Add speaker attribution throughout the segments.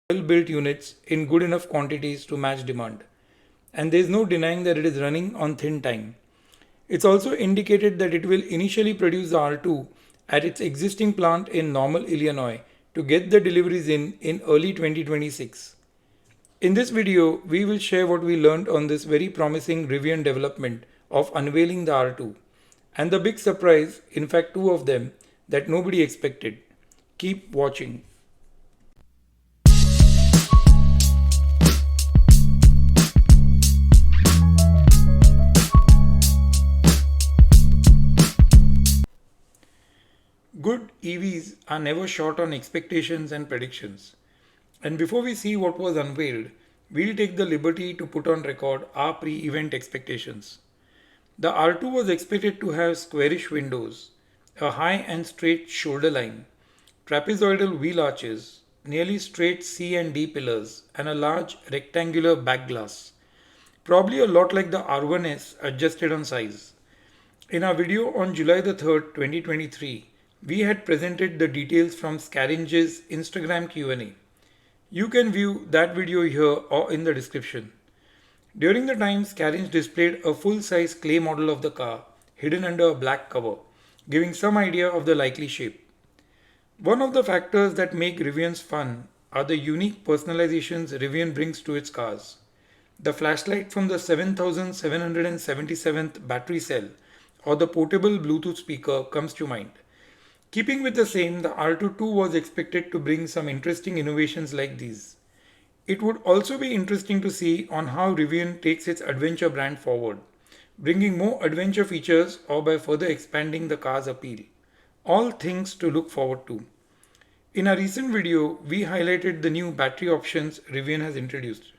Speaker 1: well-built units in good enough quantities to match demand. And there is no denying that it is running on thin time. It's also indicated that it will initially produce the R2 at its existing plant in Normal, Illinois to get the deliveries in early 2026. In this video, we will share what we learned on this very promising Rivian development of unveiling the R2 and the big surprise, in fact two of them, that nobody expected. Keep watching. Good EVs are never short on expectations and predictions. And before we see what was unveiled, we'll take the liberty to put on record our pre-event expectations. The R2 was expected to have squarish windows, a high and straight shoulder line, trapezoidal wheel arches, nearly straight C and D pillars, and a large rectangular back glass. Probably a lot like the R1S adjusted on size. In our video on July the 3rd, 2023, we had presented the details from Scaringe's Instagram Q&A. You can view that video here or in the description. During the time, Scaringe displayed a full-size clay model of the car hidden under a black cover, giving some idea of the likely shape. One of the factors that make Rivians fun are the unique personalizations Rivian brings to its cars. The flashlight from the 7777th battery cell or the portable Bluetooth speaker comes to mind. Keeping with the same, the R2 was expected to bring some interesting innovations like these. It would also be interesting to see on how Rivian takes its adventure brand forward, bringing more adventure features or by further expanding the car's appeal. All things to look forward to. In a recent video, we highlighted the new battery options Rivian has introduced.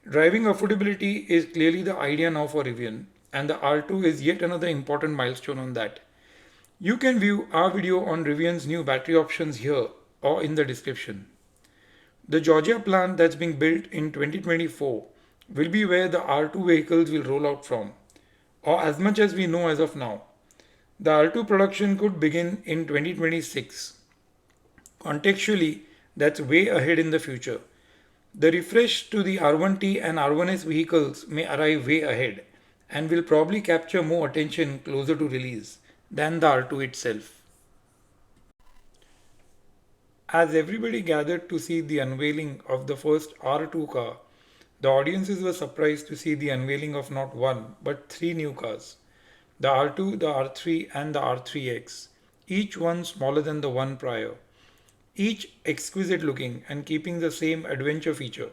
Speaker 1: Driving affordability is clearly the idea now for Rivian, and the R2 is yet another important milestone on that. You can view our video on Rivian's new battery options here or in the description. The Georgia plant that's being built in 2024 will be where the R2 vehicles will roll out from, or as much as we know as of now. The R2 production could begin in 2026. Contextually, that's way ahead in the future. The refresh to the R1T and R1S vehicles may arrive way ahead and will probably capture more attention closer to release than the R2 itself. As everybody gathered to see the unveiling of the first R2 car, the audiences were surprised to see the unveiling of not one but three new cars. The R2, the R3 and the R3X, each one smaller than the one prior. Each exquisite looking and keeping the same adventure feature.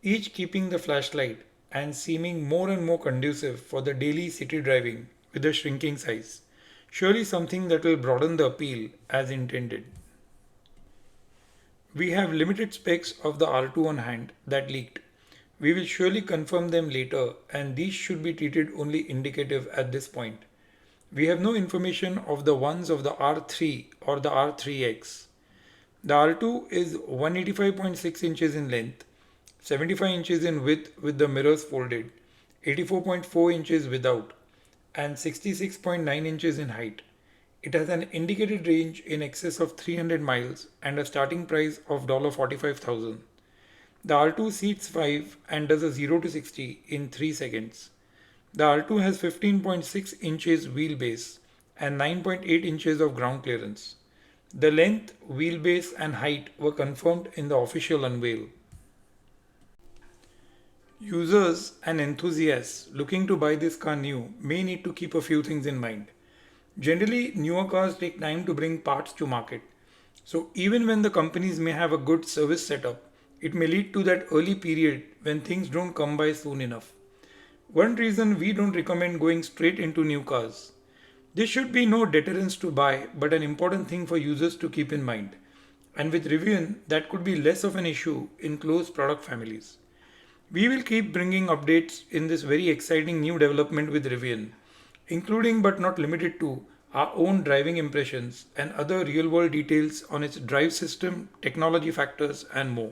Speaker 1: Each keeping the flashlight and seeming more and more conducive for the daily city driving with a shrinking size. Surely something that will broaden the appeal as intended. We have limited specs of the R2 on hand that leaked. We will surely confirm them later, and these should be treated only indicative at this point. We have no information of the ones of the R3 or the R3X. The R2 is 185.6 inches in length, 75 inches in width with the mirrors folded, 84.4 inches without, and 66.9 inches in height. It has an indicated range in excess of 300 miles and a starting price of $45,000. The R2 seats 5 and does a 0 to 60 in 3 seconds. The R2 has 15.6 inches wheelbase and 9.8 inches of ground clearance. The length, wheelbase and height were confirmed in the official unveil. Users and enthusiasts looking to buy this car new may need to keep a few things in mind. Generally, newer cars take time to bring parts to market. So even when the companies may have a good service setup, it may lead to that early period when things don't come by soon enough. One reason we don't recommend going straight into new cars. This should be no deterrence to buy, but an important thing for users to keep in mind. And with Rivian, that could be less of an issue in close product families. We will keep bringing updates in this very exciting new development with Rivian, including but not limited to our own driving impressions and other real-world details on its drive system, technology factors, and more.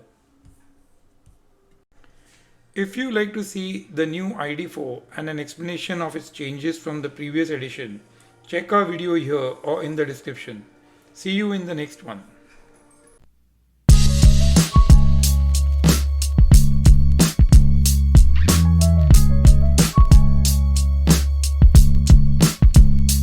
Speaker 1: If you like to see the new ID4 and an explanation of its changes from the previous edition, check our video here or in the description. See you in the next one.